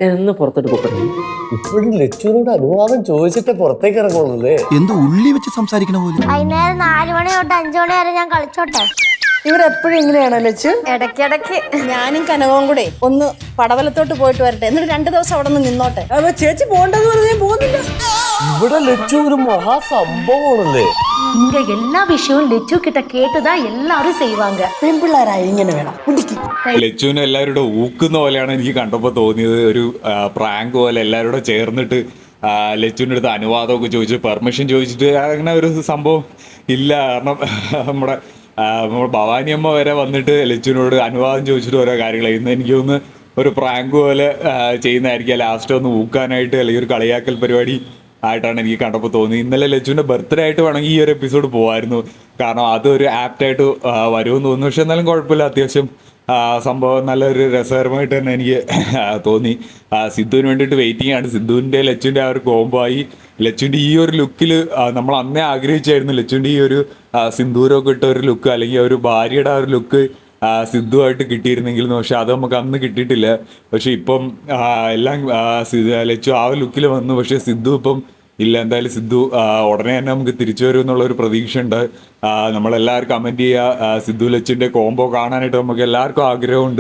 എന്ന് പുറത്തോട്ട് പോകട്ടെ. ഇപ്പോഴും ലച്ചുവിനോട് അനുവാദം ചോദിച്ചിട്ട് പുറത്തേക്ക് ഇറങ്ങുള്ളൂ. എന്തോ ഉള്ളി വെച്ച് സംസാരിക്കണ പോലും. വൈകുന്നേരം 4 മണി തൊട്ട് 5 മണി വരെ ഞാൻ കളിച്ചോട്ടെ. ഇവരെപ്പോഴും ഇങ്ങനെയാണോ ലച്ചു? ഇടയ്ക്കിടയ്ക്ക് ഞാനും കനകവും കൂടെ ഒന്ന് പടവലത്തോട്ട് പോയിട്ട് വരട്ടെ, എന്നിട്ട് 2 ദിവസം അവിടെ നിന്ന് നിന്നോട്ടെ. ചേച്ചി പോകണ്ടെന്ന് പറഞ്ഞാൽ പോകുന്നില്ല. ഇവിടെ ലച്ചു ഒരു മഹാസംഭവമാണല്ലേ. இங்க எல்லா விஷயமும் லெச்சு கிட்ட கேட்டுதான் எல்லாரும் செய்வாங்க. പെൺപിള്ളേരായി ഇങ്ങനെ വേണം. ലച്ചുവിനെ എല്ലാവരുടെ ഊക്കുന്ന പോലെയാണ് എനിക്ക് കണ്ടപ്പോൾ തോന്നിയത്. ഒരു പ്രാങ്ക് പോലെ എല്ലാവരും ചേർന്നിട്ട് ലച്ചുവിൻ്റെ അടുത്ത് അനുവാദമൊക്കെ ചോദിച്ചു, പെർമിഷൻ ചോദിച്ചിട്ട് അങ്ങനെ ഒരു സംഭവം ഇല്ല. കാരണം നമ്മുടെ ഭവാനി അമ്മ വരെ വന്നിട്ട് ലച്ചുവിനോട് അനുവാദം ചോദിച്ചിട്ട് ഓരോ കാര്യങ്ങൾ ഇന്ന് എനിക്ക് തോന്നുന്നു ഒരു പ്രാങ്ക് പോലെ ചെയ്യുന്നതായിരിക്കും. ലാസ്റ്റ് ഒന്ന് ഊക്കാനായിട്ട് അല്ലെങ്കിൽ ഒരു കളിയാക്കൽ പരിപാടി ആയിട്ടാണ് എനിക്ക് കണ്ടപ്പോൾ തോന്നി. ഇന്നലെ ലച്ചുവിൻ്റെ ബർത്ത്ഡേ ആയിട്ട് വേണമെങ്കിൽ ഈ ഒരു എപ്പിസോഡ് പോകുമായിരുന്നു, കാരണം അതൊരു ആപ്റ്റായിട്ട് വരുമെന്ന് തോന്നുന്നു. പക്ഷെ എന്നാലും കുഴപ്പമില്ല, അത്യാവശ്യം സംഭവം നല്ലൊരു രസകരമായിട്ട് തന്നെ എനിക്ക് തോന്നി. സിദ്ധുവിന് വേണ്ടിയിട്ട് വെയിറ്റിംഗ് ആണ്. സിദ്ധുവിൻ്റെ ലച്ചുവിൻ്റെ ആ ഒരു കോംബോ ആയി. ലച്ചുവിൻ്റെ ഈ ഒരു ലുക്കിൽ നമ്മൾ അന്നേ ആഗ്രഹിച്ചായിരുന്നു ലച്ചുവിൻ്റെ ഈ ഒരു സിന്ദൂരമൊക്കെ ഇട്ട ഒരു ലുക്ക്, അല്ലെങ്കിൽ ഒരു ഭാര്യയുടെ ആ ഒരു ലുക്ക് സിദ്ധുവായിട്ട് കിട്ടിയിരുന്നെങ്കിൽ. പക്ഷെ അത് നമുക്ക് അന്ന് കിട്ടിയിട്ടില്ല. പക്ഷെ ഇപ്പം എല്ലാം ലച്ചു ആ ലുക്കിൽ വന്നു. പക്ഷെ സിദ്ധു ഇപ്പം ഇല്ല. എന്തായാലും സിദ്ധു ഉടനെ തന്നെ നമുക്ക് തിരിച്ചു വരും എന്നുള്ളൊരു പ്രതീക്ഷ ഉണ്ട്. നമ്മളെല്ലാവരും കമൻറ്റ് ചെയ്യുക. സിദ്ധു ലച്ചുവിൻ്റെ കോംബോ കാണാനായിട്ട് നമുക്ക് എല്ലാവർക്കും ആഗ്രഹമുണ്ട്.